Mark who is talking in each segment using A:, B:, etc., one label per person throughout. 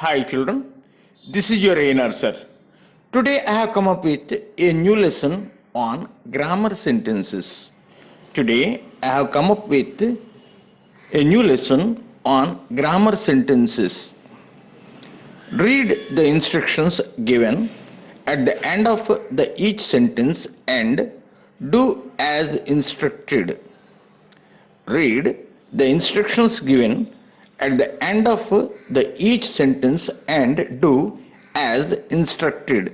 A: Hi children, this is your A sir. Today I have come up with a new lesson on grammar sentences. Today I have come up with a new lesson on grammar sentences. Read the instructions given at the end of each sentence and do as instructed. Read the instructions given at the end of each sentence and do as instructed.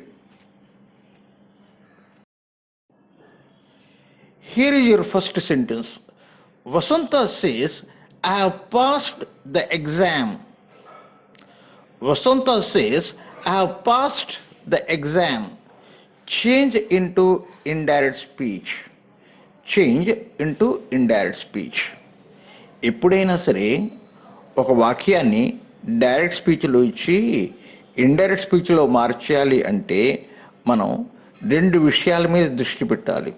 A: Here is your first sentence. Vasanta says, I have passed the exam. Vasanta says, I have passed the exam. Change into indirect speech. Change into indirect speech. ఎప్పుడైనా సరే ఒక వాక్యాన్ని direct స్పీచ్లో ఇచ్చి indirect స్పీచ్లో మార్చేయాలి అంటే మనం రెండు విషయాల మీద దృష్టి పెట్టాలి.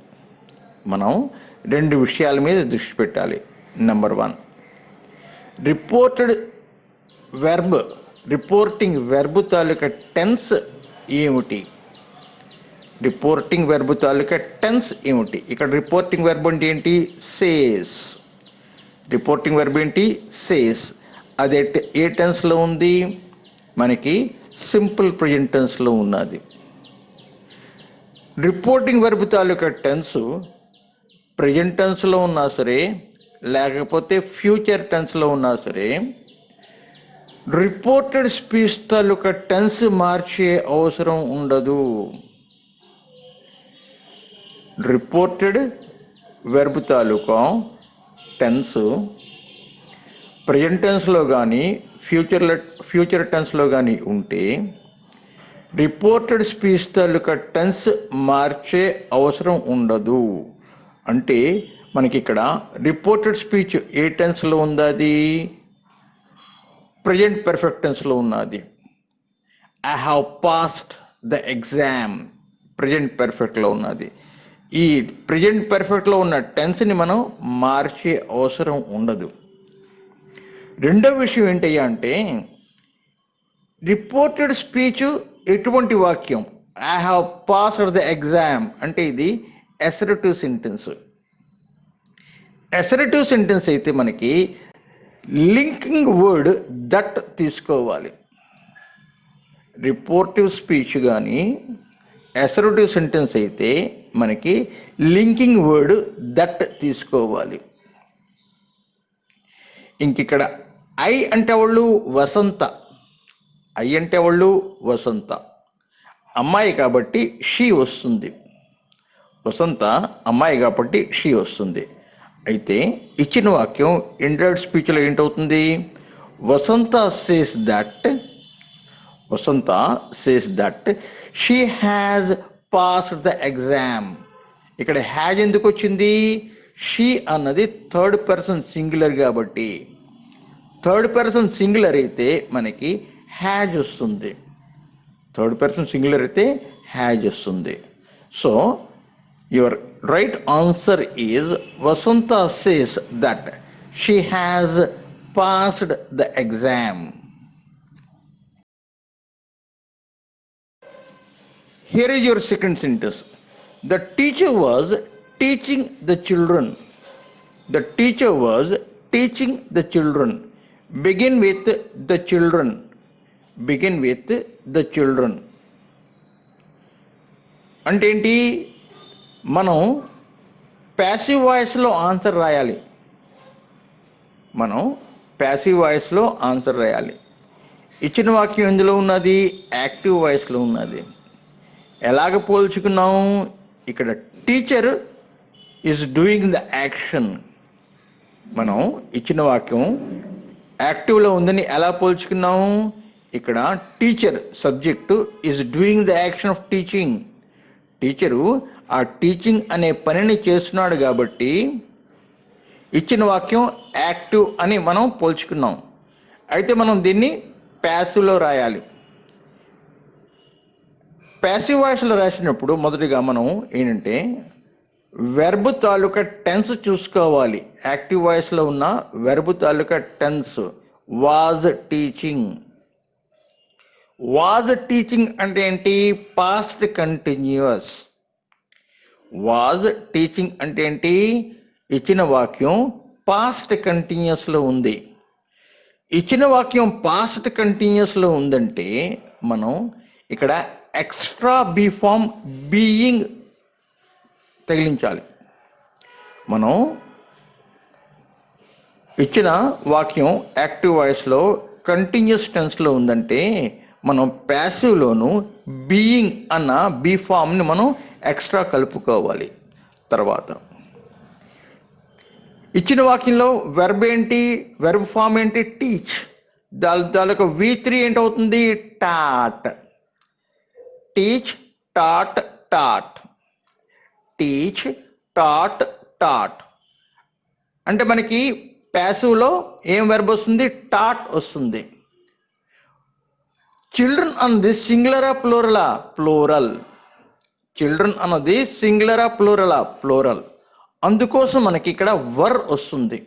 A: నెంబర్ 1, రిపోర్టింగ్ వెర్బ్ తాలూకా టెన్స్ ఏమిటి? ఇక్కడ రిపోర్టింగ్ వెర్బ్ అంటే ఏంటి? సేస్. రిపోర్టింగ్ వెర్బ్ ఏంటి? సేస్. అది ఏ టెన్స్లో ఉంది? మనకి సింపుల్ ప్రెజెంట్ టెన్స్లో ఉన్నది. రిపోర్టింగ్ వెర్బ్ తాలూకా టెన్స్ ప్రెజెంట్ టెన్స్లో ఉన్నా సరే లేకపోతే ఫ్యూచర్ టెన్స్లో ఉన్నా సరే రిపోర్టెడ్ స్పీచ్ తాలూకా టెన్స్ మార్చే అవసరం ఉండదు. రిపోర్టెడ్ వెర్బ్ తాలూకా టెన్స్ ప్రజెంట్ టెన్స్లో కానీ ఫ్యూచర్ టెన్స్లో కానీ ఉంటే రిపోర్టెడ్ స్పీచ్ తాలూకా టెన్స్ మార్చే అవసరం ఉండదు. అంటే మనకి ఇక్కడ రిపోర్టెడ్ స్పీచ్ ఏ టెన్స్లో ఉన్నది? ప్రజెంట్ పర్ఫెక్ట్ టెన్స్లో ఉన్నది. I have passed the exam present పర్ఫెక్ట్లో ఉన్నది. ఈ ప్రజెంట్ పర్ఫెక్ట్లో ఉన్న టెన్స్ని మనం మార్చే అవసరం ఉండదు. రెండో విషయం ఏంటయ్యా అంటే రిపోర్టెడ్ స్పీచ్ ఎటువంటి వాక్యం? I have passed the exam అంటే ఇది అసర్టివ్ సెంటెన్స్. అసర్టివ్ సెంటెన్స్ అయితే మనకి లింకింగ్ వర్డ్ దట్ తీసుకోవాలి. రిపోర్టివ్ స్పీచ్ కానీ అసర్టివ్ సెంటెన్స్ అయితే మనకి లింకింగ్ వర్డ్ దట్ తీసుకోవాలి. ఇంకిక్కడ ఐ అంటే వాళ్ళు వసంత. అమ్మాయి కాబట్టి షీ వస్తుంది. వసంత అమ్మాయి కాబట్టి షీ వస్తుంది. అయితే ఇచ్చిన వాక్యం ఇండైరెక్ట్ స్పీచ్లో ఏంటవుతుంది? Vasantha says that she has passed the exam. ఇక్కడ హ్యాజ్ ఎందుకు వచ్చింది? షీ అన్నది థర్డ్ పర్సన్ సింగులర్ కాబట్టి థర్డ్ పర్సన్ సింగులర్ అయితే మనకి హ్యాజ్ వస్తుంది. So your right answer is Vasantha says that she has passed the exam. Here is your second sentence. The teacher was teaching the children. Begin with the children. అంటే ఏంటి? మనం passive వాయిస్లో answer రాయాలి. ఇచ్చిన వాక్యం ఎందులో ఉన్నది? యాక్టివ్ వాయిస్లో ఉన్నది. ఎలాగ పోల్చుకున్నాం? ఇక్కడ teacher is doing the action. మనం ఇచ్చిన వాక్యం యాక్టివ్లో ఉందని ఎలా పోల్చుకున్నాం? ఇక్కడ teacher subject is doing the action of teaching. Teacher ఆ టీచింగ్ అనే పనిని చేస్తున్నాడు కాబట్టి ఇచ్చిన వాక్యం యాక్టివ్ అని మనం పోల్చుకున్నాం. అయితే మనం దీన్ని ప్యాసివ్లో రాయాలి. ప్యాసివ్ వాయిస్లో రాసినప్పుడు మొదటిగా మనం ఏంటంటే వెర్బ్ తాలూకా టెన్స్ చూసుకోవాలి. యాక్టివ్ వాయిస్లో ఉన్న వెర్బ్ తాలూకా tense was teaching. Was teaching అంటే ఏంటి? Past continuous. వాజ్ టీచింగ్ అంటే ఏంటి? ఇచ్చిన వాక్యం పాస్ట్ కంటిన్యూస్లో ఉంది. ఇచ్చిన వాక్యం పాస్ట్ కంటిన్యూస్లో ఉందంటే మనం ఇక్కడ ఎక్స్ట్రా బీ ఫామ్ బీయింగ్ తగిలించాలి. మనం ఇచ్చిన వాక్యం యాక్టివ్ వాయిస్లో కంటిన్యూస్ టెన్స్లో ఉందంటే మనం ప్యాసివ్లోను బీయింగ్ అన్న బీ ఫామ్ని మనం ఎక్స్ట్రా కలుపుకోవాలి. తర్వాత ఇచ్చిన వాక్యంలో వెర్బ్ ఏంటి? వెర్బ్ ఫామ్ ఏంటి? టీచ్. దానికి V3 ఏంటవుతుంది? Taught. Teach, taught, taught. Teach, taught, taught. అంటే మనకి ప్యాసివ్లో ఏం వెర్బ్ వస్తుంది? టాట్ వస్తుంది. చిల్డ్రన్ అన్నది సింగులరా ప్లూరలా? ప్లూరల్. చిల్డ్రన్ అన్నది సింగులరా ప్లూరలా? ప్లూరల్. అందుకోసం మనకి ఇక్కడ వర్ వస్తుంది.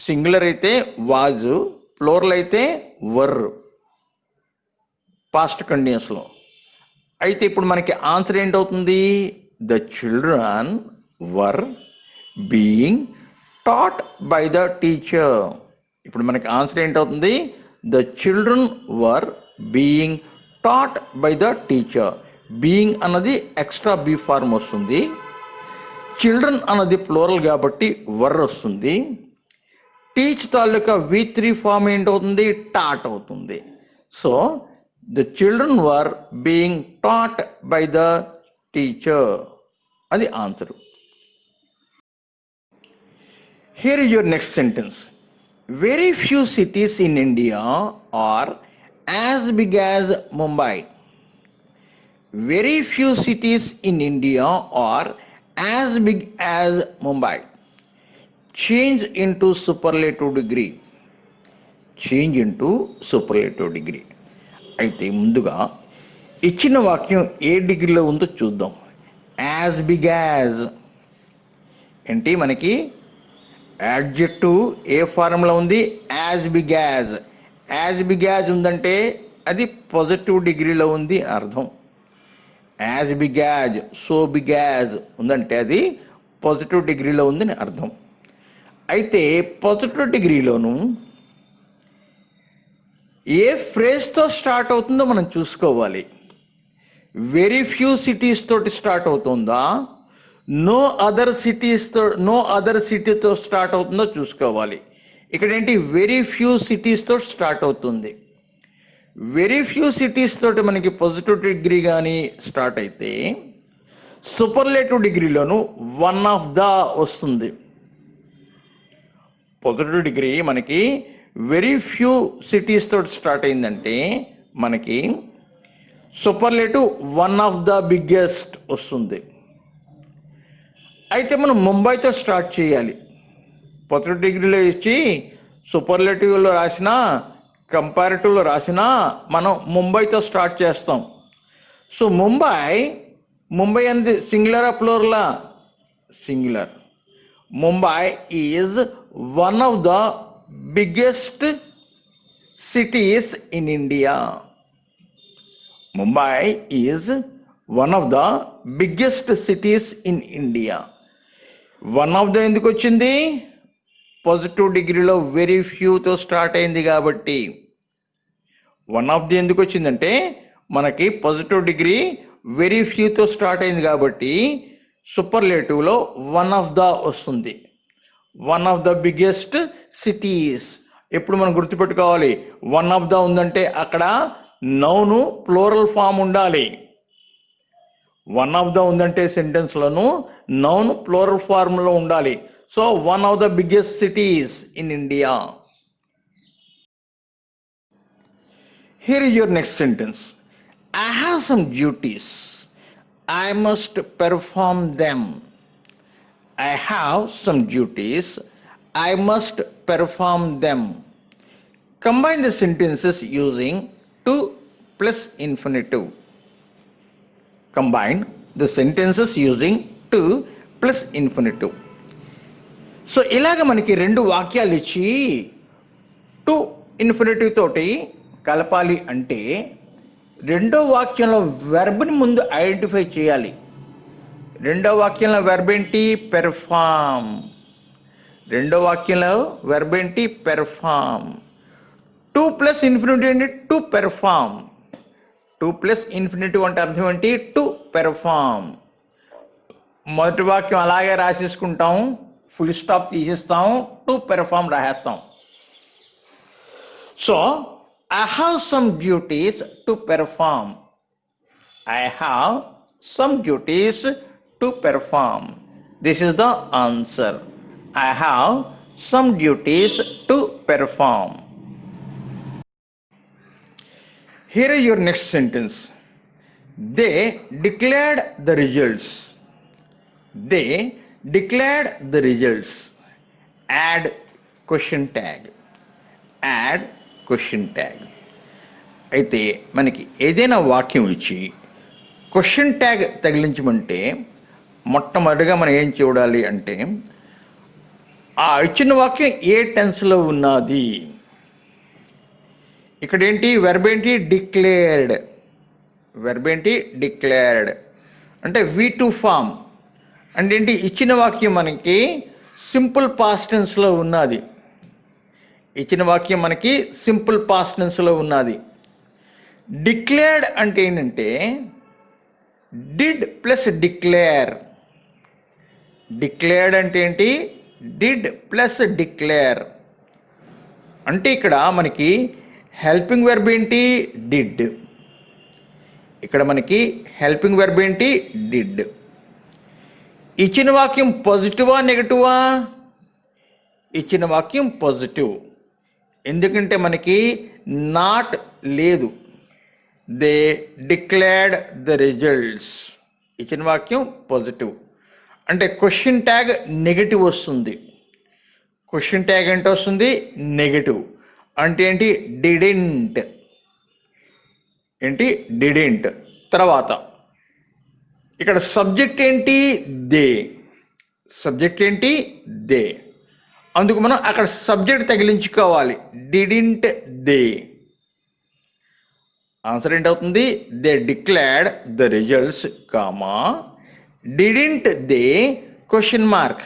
A: సింగులర్ అయితే వాజు, ప్లూరల్ అయితే వర్ పాస్ట్ కంటిన్యూస్లో. అయితే ఇప్పుడు మనకి ఆన్సర్ ఏంటవుతుంది? The children were being taught by the teacher. ఇప్పుడు మనకి ఆన్సర్ ఏంటవుతుంది? The children were being taught by the teacher. Being అన్నది ఎక్స్ట్రా బీ ఫార్మ్ వస్తుంది. చిల్డ్రన్ అన్నది ప్లూరల్ కాబట్టి వర్ వస్తుంది. టీచ్ తాలూకా V3 ఫామ్ ఏంటవుతుంది? టాట్ అవుతుంది. So the children were being taught by the teacher. అది answer. Here is your next sentence. Very few cities in India are as big as Mumbai. Very few cities in India are as big as Mumbai. Change into superlative degree. Change into superlative degree. అయితే ముందుగా ఇచ్చిన వాక్యం ఏ డిగ్రీలో ఉందో చూద్దాం. As big as ఏంటి? మనకి adjective ఏ ఫార్ములా ఉంది? As big as. As big as ఉందంటే అది పాజిటివ్ డిగ్రీలో ఉంది అర్థం. As big as, so big as ఉందంటే అది పాజిటివ్ డిగ్రీలో ఉందని అర్థం. అయితే పాజిటివ్ డిగ్రీలోను ఏ ఫ్రేజ్తో స్టార్ట్ అవుతుందో మనం చూసుకోవాలి. వెరీ ఫ్యూ సిటీస్ తోటి స్టార్ట్ అవుతుందా, నో అదర్ సిటీతో స్టార్ట్ అవుతుందో చూసుకోవాలి. ఇక్కడ ఏంటి? వెరీ ఫ్యూ సిటీస్తో స్టార్ట్ అవుతుంది. వెరీ ఫ్యూ సిటీస్ తోటి మనకి పాజిటివ్ డిగ్రీ కానీ స్టార్ట్ అయితే సూపర్లేటివ్ డిగ్రీలోను వన్ ఆఫ్ ద వస్తుంది. పాజిటివ్ డిగ్రీ మనకి వెరీ ఫ్యూ సిటీస్ తోటి స్టార్ట్ అయిందంటే మనకి superlative one of the biggest వస్తుంది. అయితే మనం ముంబైతో స్టార్ట్ చేయాలి. పాజిటివ్ డిగ్రీలో ఇచ్చి సూపర్లేటివ్లో రాసినా కంపారిటివ్లో రాసినా మనం ముంబైతో స్టార్ట్ చేస్తాం. సో ముంబై అనేది సింగులరా ప్లూరలా? Singular. Mumbai is one of the biggest cities in India. Mumbai is one of the biggest cities in India. One of the ఎందుకు వచ్చింది? పాజిటివ్ డిగ్రీలో వెరీ ఫ్యూతో స్టార్ట్ అయింది కాబట్టి. వన్ ఆఫ్ ది ఎందుకు వచ్చిందంటే మనకి పాజిటివ్ డిగ్రీ వెరీ ఫ్యూతో స్టార్ట్ అయింది కాబట్టి సూపర్లేటివ్లో వన్ ఆఫ్ ద వస్తుంది. One of the biggest cities. ఎప్పుడు మనం గుర్తుపెట్టుకోవాలి, వన్ ఆఫ్ ద ఉందంటే అక్కడ నౌను ప్లూరల్ ఫామ్ ఉండాలి. వన్ ఆఫ్ ద ఉందంటే సెంటెన్స్లోను నౌన్ ప్లూరల్ ఫార్మ్లో ఉండాలి. So one of the biggest cities in India. Here is your next sentence. I have some duties. I must perform them. I have some duties. I must perform them. Combine the sentences using to plus infinitive. Combine the sentences using to plus infinitive. So ఇలాగ మనకి రెండు వాక్యాలు ఇచ్చి to infinitive తోటి కలపాలి అంటే రెండో వాక్యంలో వెర్బ్ని ముందు ఐడెంటిఫై చేయాలి. రెండో వాక్యంలో వెర్బ్ ఏంటి? పెర్ఫామ్. రెండో వాక్యంలో వెర్బ్ ఏంటి? పెర్ఫామ్. 2 ప్లస్ ఇన్ఫినిటివ్ ఏంటి? To perform. 2 ప్లస్ ఇన్ఫినిటివ్ అంటే అర్థం ఏంటి? To perform. మొదటి వాక్యం అలాగే రాసేసుకుంటాం, ఫుల్ స్టాప్ తీసేస్తాం, టు పెర్ఫామ్ రాసేస్తాం. So I have some duties to perform. I have some duties to perform. This is the answer. I have some duties to perform. Here is your next sentence. They declared the results. They declared the results. Add question tag. Add question tag. అయితే మనకి ఏదైనా వాక్యం ఇచ్చి question tag తగిలించమంటే మొట్టమొదటిగా మనం ఏం చూడాలి అంటే ఆ ఇచ్చిన వాక్యం ఏ టెన్స్లో ఉన్నది. ఇక్కడ ఏంటి? వెర్బ్ ఏంటి? డిక్లేర్డ్. వెర్బ్ ఏంటి? డిక్లేర్డ్. అంటే V2 ఫామ్ అంటే ఏంటి? ఇచ్చిన వాక్యం మనకి సింపుల్ పాస్ట్ టెన్స్లో ఉన్నది. ఇచ్చిన వాక్యం మనకి సింపుల్ పాస్ట్ టెన్స్లో ఉన్నది. డిక్లేర్డ్ అంటే ఏంటంటే డిడ్ ప్లస్ డిక్లేర్. డిక్లేర్డ్ అంటే ఏంటి? Did plus declare. అంటే ఇక్కడ మనకి హెల్పింగ్ వెర్బ్ ఏంటి? డిడ్. ఇక్కడ మనకి హెల్పింగ్ వెర్బ్ ఏంటి? డిడ్. ఇచ్చిన వాక్యం పాజిటివా నెగటివా? ఇచ్చిన వాక్యం పాజిటివ్. ఎందుకంటే మనకి నాట్ లేదు. They declared the results. ఇచ్చిన వాక్యం పాజిటివ్. అంటే క్వశ్చన్ ట్యాగ్ నెగటివ్ వస్తుంది. క్వశ్చన్ ట్యాగ్ ఏంటి వస్తుంది? నెగటివ్. అంటే ఏంటి? డిడెంట్. ఏంటి? డిడెంట్. తర్వాత ఇక్కడ సబ్జెక్ట్ ఏంటి? దే. సబ్జెక్ట్ ఏంటి? దే. అందుకు మనం అక్కడ సబ్జెక్ట్ తగిలించుకోవాలి. Didn't they. ఆన్సర్ ఏంటవుతుంది? They declared the results comma didn't they question mark.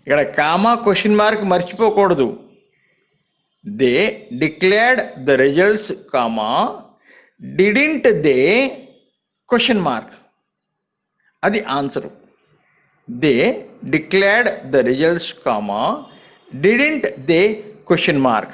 A: ఇక్కడ కామా క్వశ్చన్ మార్క్ మర్చిపోకూడదు. They declared the results comma didn't they question mark. అది answer. They declared the results, comma, didn't they question mark.